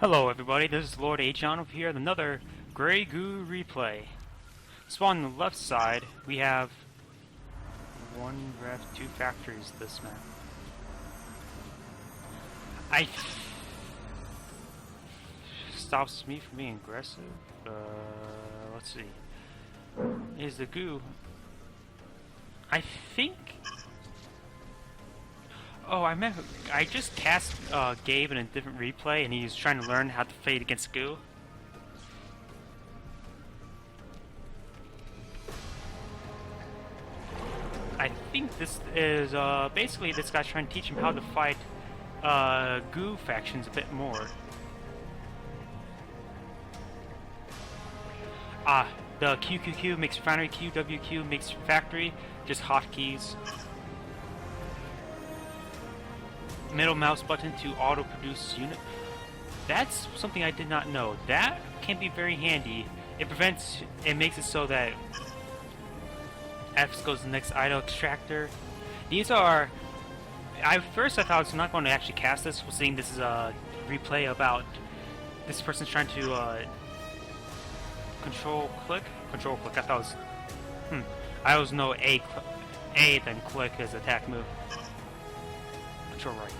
Hello everybody, this is Lord.agion over here with another Grey Goo replay. So on the left side, we have one ref, two factories this map. Stops me from being aggressive. Let's see. Is the goo. I think... Oh, I just cast Gabe in a different replay, and he was trying to learn how to fade against goo. I think this is basically this guy's trying to teach him how to fight goo factions a bit more. The QQQ makes refinery, QWQ makes factory, just hotkeys. Middle mouse button to auto produce unit. That's something I did not know. That can be very handy. It makes it so that F goes to the next idle extractor. These are, first I thought I was not going to actually cast this, seeing this is a replay about this person's trying to control click. I thought it was, I always know A then click as attack move. Control right.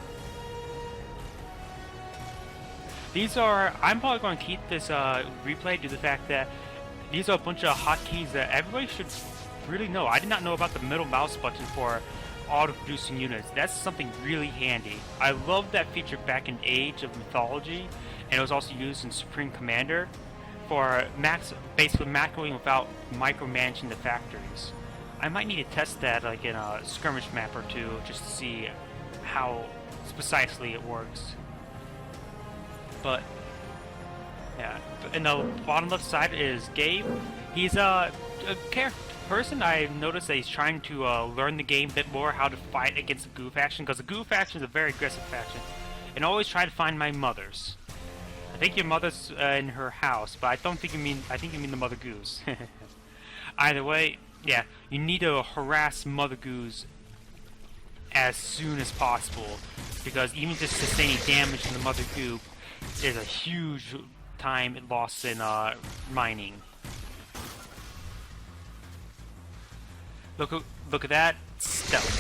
These are, I'm probably going to keep this replay due to the fact that these are a bunch of hotkeys that everybody should really know. I did not know about the middle mouse button for auto-producing units. That's something really handy. I love that feature back in Age of Mythology, and it was also used in Supreme Commander for basically macroing without micromanaging the factories. I might need to test that like in a skirmish map or two just to see how precisely it works. But yeah, in the bottom left side is Gabe. He's a person. I noticed that he's trying to learn the game a bit more, how to fight against the goo faction, because the goo faction is a very aggressive faction. And always try to find my mothers. I think your mother's in her house, but I don't think you mean. I think you mean the mother goos. Either way, yeah, you need to harass mother goos as soon as possible, because even just sustaining damage from the mother goo is a huge time lost in mining. Look at that stealth,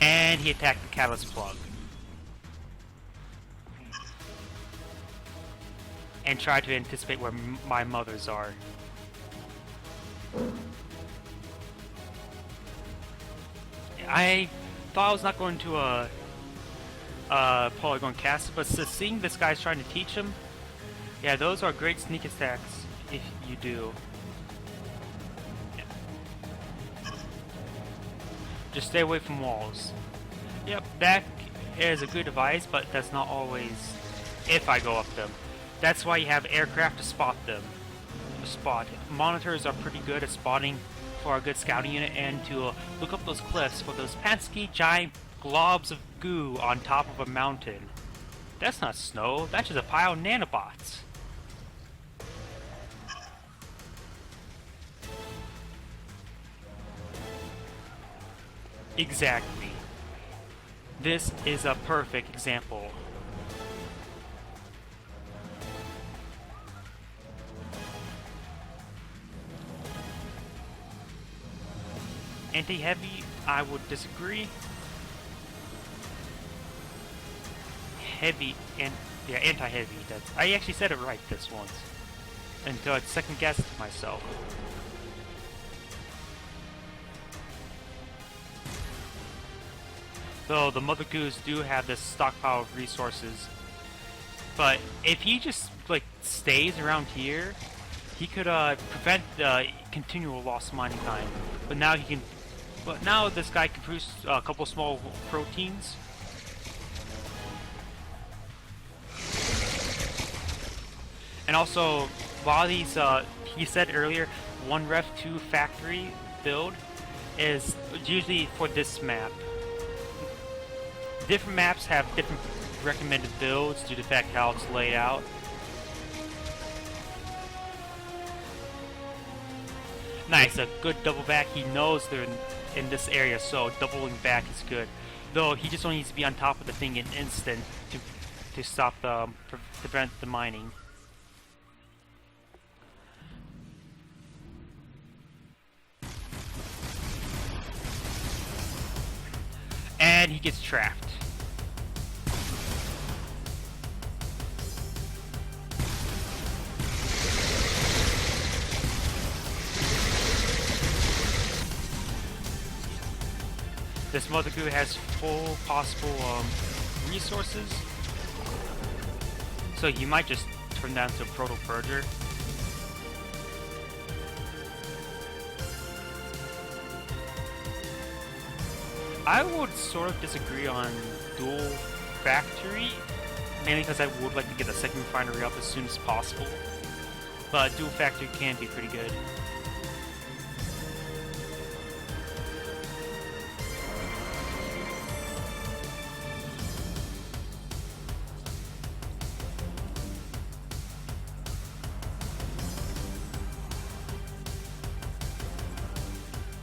and he attacked the catalyst plug and tried to anticipate where my mothers are. I thought I was not going to Polygon cast it, but seeing this guy's trying to teach him, yeah, those are great sneak attacks if you do. Yeah. Just stay away from walls. Yep, that is a good advice, but that's not always if I go up them. That's why you have aircraft to spot them. Monitors are pretty good at spotting for a good scouting unit, and to look up those cliffs for those pesky giant globs of goo on top of a mountain. That's not snow, that's just a pile of nanobots. Exactly. This is a perfect example. Anti-heavy, I would disagree. Heavy and yeah, anti-heavy. I actually said it right this once until I second guessed myself. Though the mother goos do have this stockpile of resources, but if he just like stays around here, he could prevent the continual lost mining time. But now he can. But now this guy can produce a couple small proteins. And also, while these, he said earlier, one ref, two factory build is usually for this map. Different maps have different recommended builds due to the fact how it's laid out. Nice, a good double back. He knows they're in this area, so doubling back is good. Though he just only needs to be on top of the thing in instant to stop the prevent the mining. And he gets trapped. This Mother Goo has full possible resources, so you might just turn that into a proto-purger. I would sort of disagree on dual factory, mainly because I would like to get the second refinery up as soon as possible, but dual factory can be pretty good.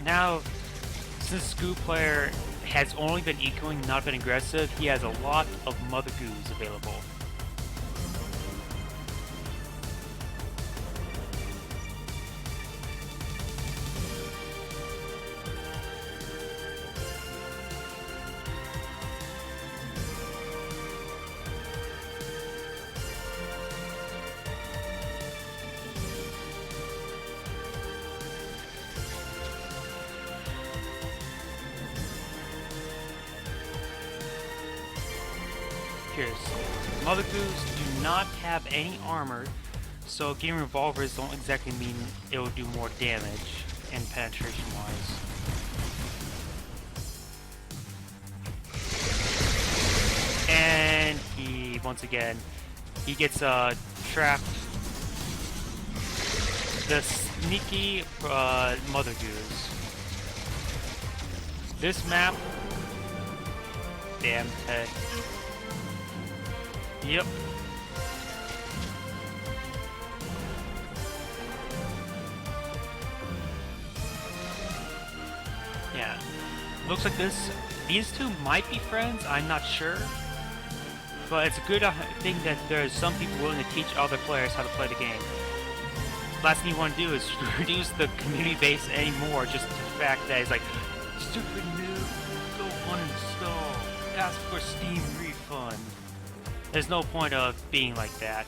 Now, since Goo player has only been ecoing, not been aggressive, he has a lot of Mother Goos available. Mother Goos do not have any armor, so getting revolvers don't exactly mean it'll do more damage and penetration wise. And he, once again, he gets trapped. The sneaky Mother Goos. This map, damn head. Yep. Yeah. Looks like these two might be friends, I'm not sure. But it's a good thing that there's some people willing to teach other players how to play the game. Last thing you want to do is reduce the community base anymore, just the fact that it's like, stupid noob, go uninstall, ask for Steam refund. There's no point of being like that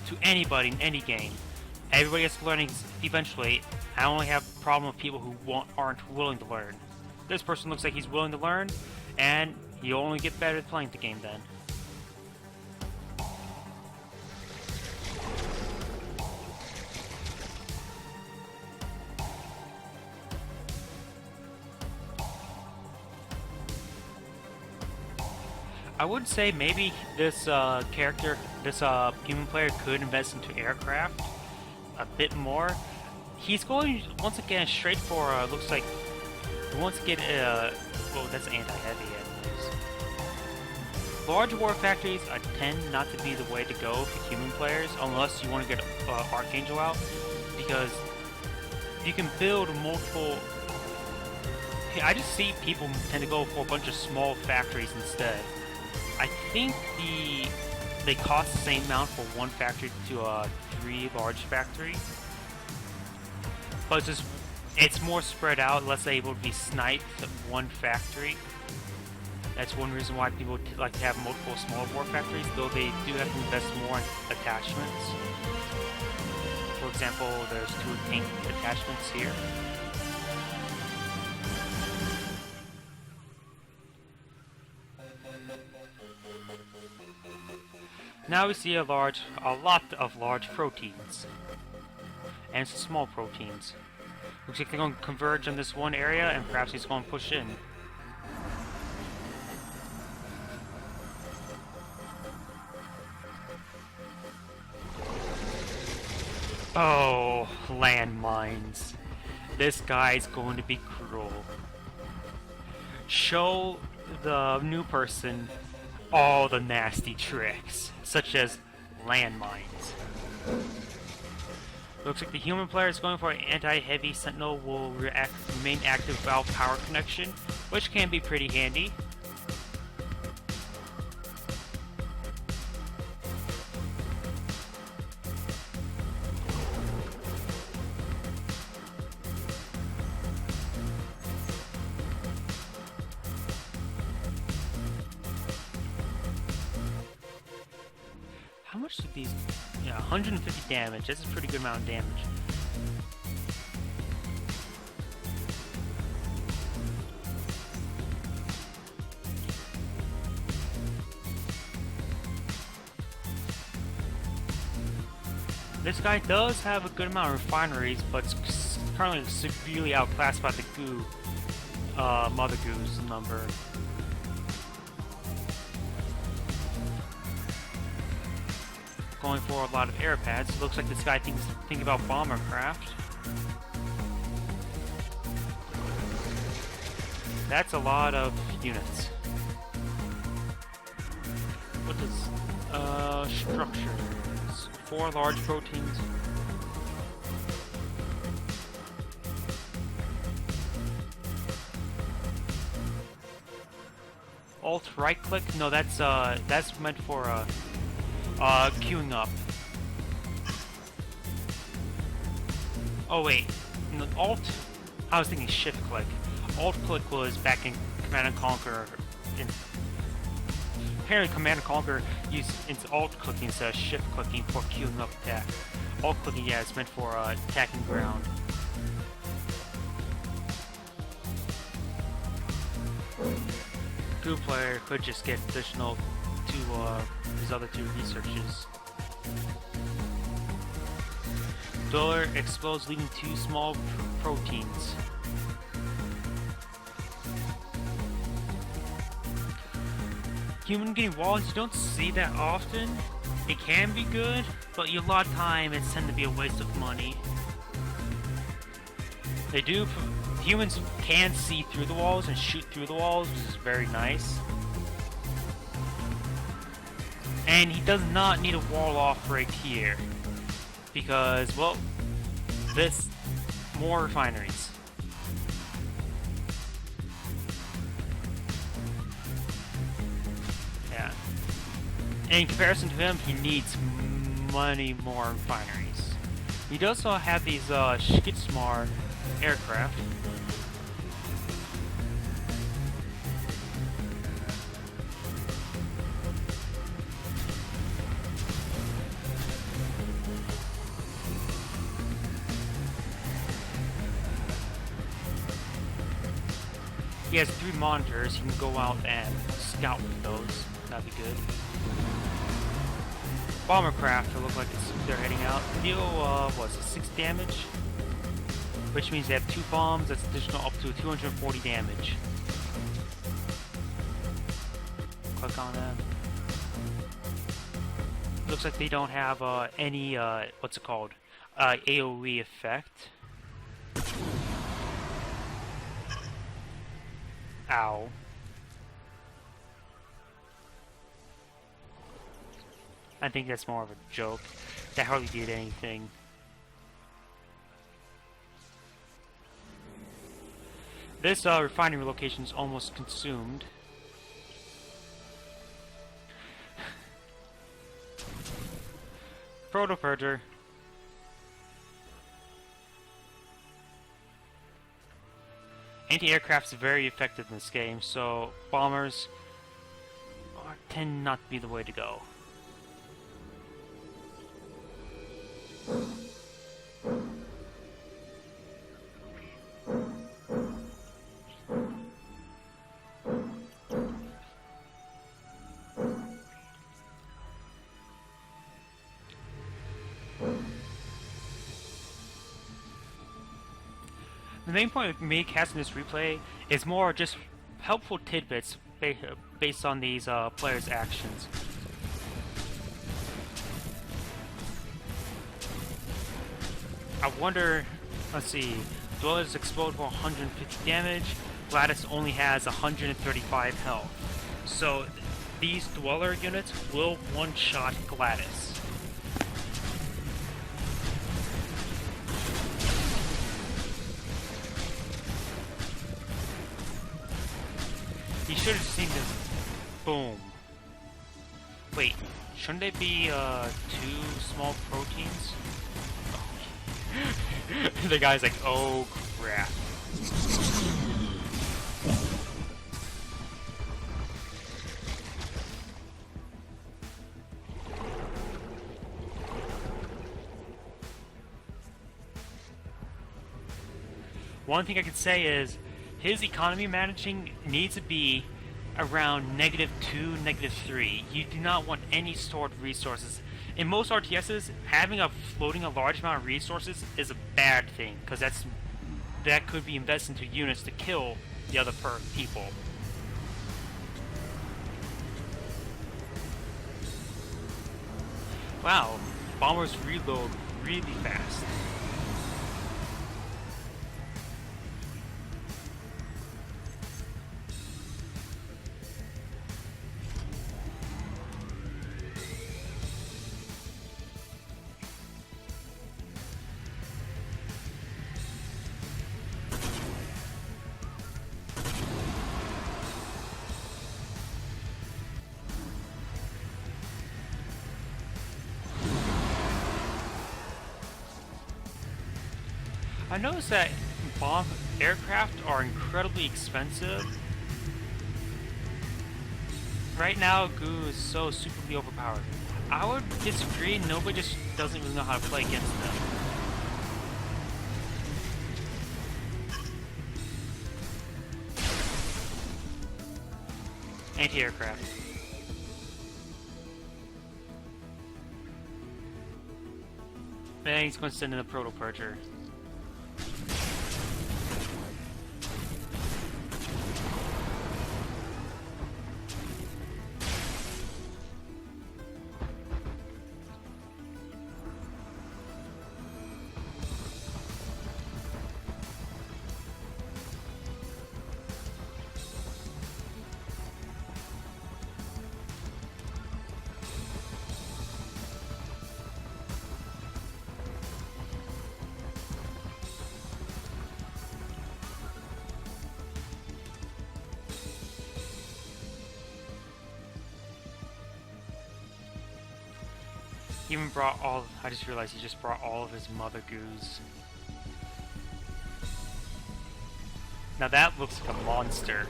to anybody in any game. Everybody has to learn eventually. I only have a problem with people who aren't willing to learn. This person looks like he's willing to learn, and he'll only get better at playing the game then. I would say maybe this character, this human player could invest into aircraft a bit more. He's going, once again, straight for, looks like, he wants to get, well, that's anti-heavy anyways. Large war factories tend not to be the way to go for human players, unless you want to get Archangel out, because you can build multiple... I just see people tend to go for a bunch of small factories instead. I think they cost the same amount for one factory to a 3 large factory, but it's more spread out, less able to be sniped at one factory. That's one reason why people like to have multiple small war factories, though they do have to invest more in attachments. For example, there's 2 tank attachments here. Now we see a lot of large proteins, and some small proteins. Looks like they're going to converge on this one area, and perhaps he's going to push in. Oh, landmines. This guy's going to be cruel. Show the new person all the nasty tricks, such as landmines. Looks like the human player is going for an anti-heavy sentinel will remain active without power connection, which can be pretty handy. How much did these... Yeah, 150 damage. That's a pretty good amount of damage. This guy does have a good amount of refineries, but it's currently severely outclassed by the goo, Mother Goo's number. Going for a lot of air pads. Looks like this guy thinking about bomber craft. That's a lot of units. What does structures? 4 large proteins. Alt right click? No, that's meant for queuing up. Oh wait, no, Alt. I was thinking shift click. Alt click was back in Command and Conquer. Apparently, Command and Conquer used its alt clicking instead of shift clicking for queuing up attack. Alt clicking, yeah, it's meant for attacking ground. Goo player could just get additional to his other 2 researches. Dweller explodes, leaving 2 small proteins. Human getting walls, you don't see that often. It can be good, but a lot of time it's tend to be a waste of money. They do. Humans can see through the walls and shoot through the walls, which is very nice. And he does not need a wall off right here, because, well, this more refineries. Yeah. In comparison to him, he needs many more refineries. He does also have these Skitsmar aircraft. He has 3 monitors. He can go out and scout with those. That'd be good. Bombercraft will look like they're heading out. Deal, what's it, 6 damage? Which means they have 2 bombs. That's additional up to 240 damage. Click on them. Looks like they don't have any, what's it called? AoE effect. Ow. I think that's more of a joke. That hardly did anything. This refinery location is almost consumed. Proto-purger. Anti-aircraft is very effective in this game, so bombers tend not to be the way to go. The main point of me casting this replay is more just helpful tidbits based on these players' actions. I wonder, let's see, Dwellers explode for 150 damage, Gladys only has 135 health. So these Dweller units will one-shot Gladys. You should have seen this. Boom. Wait, shouldn't they be 2 small proteins? The guy's like, oh crap. one thing I could say is his economy managing needs to be around -2, -3. You do not want any stored resources. In most RTSs, having floating a large amount of resources is a bad thing, because that could be invested into units to kill the other people. Wow, bombers reload really fast. I noticed that bomb aircraft are incredibly expensive. Right now, Goo is so superly overpowered. I would disagree. Nobody just doesn't really know how to play against them. Anti-aircraft. And he's going to send in a proto-purger. He even brought all. I just realized he just brought all of his mother goos. Now that looks like a monster.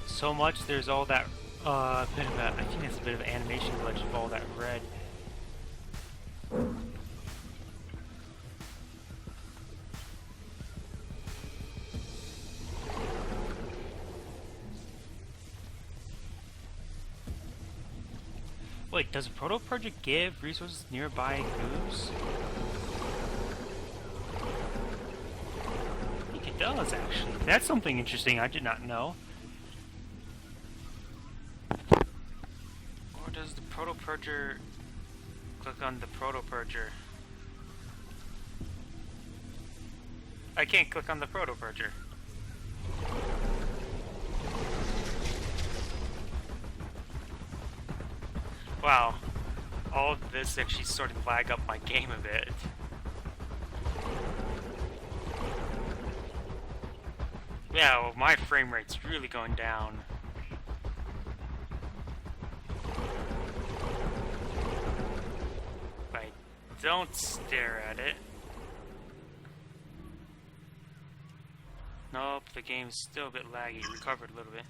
So much there's all that bit of a, I think it's a bit of an animation glitch of all that red. Wait, does a proto-project give resources nearby goos? I think it does, actually. That's something interesting I did not know. Or does the proto-purger click on the proto-purger? I can't click on the proto-purger. Wow, all of this actually sort of lag up my game a bit. Yeah, well, my frame rate's really going down. But don't stare at it. Nope, the game's still a bit laggy. Recovered a little bit.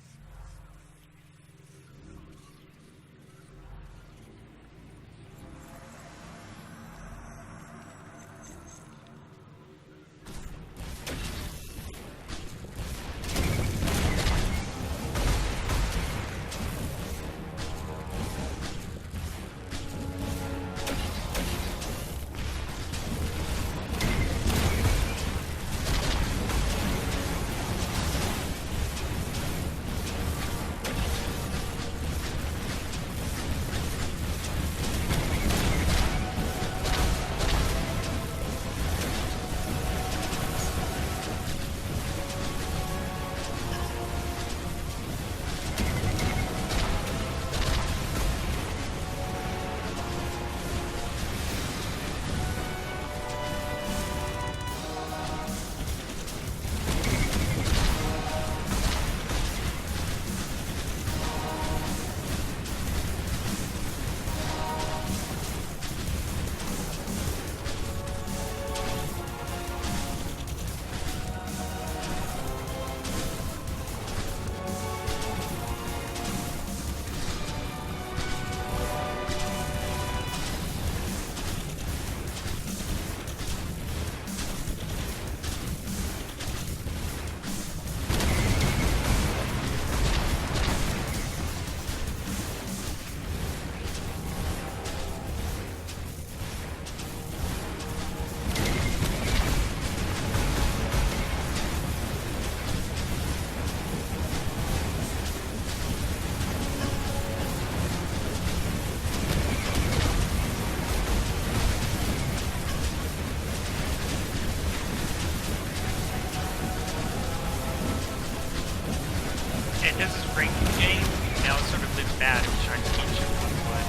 because this ranking game now sort of looks bad if you're trying to teach you how to play.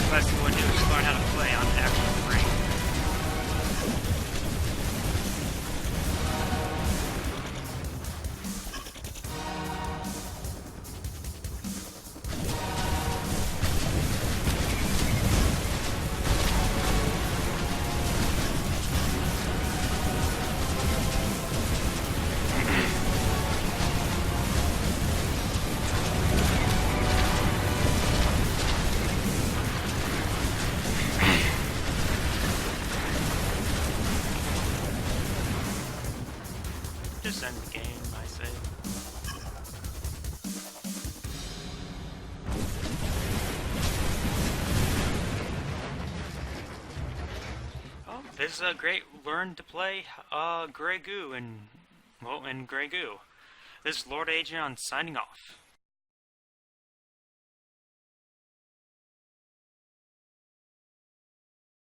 The best thing to do is just learn how to play on actual rank. Just end the game, I say. Oh, this is a great learn to play Grey Goo and Grey Goo. This is Lord.agion signing off.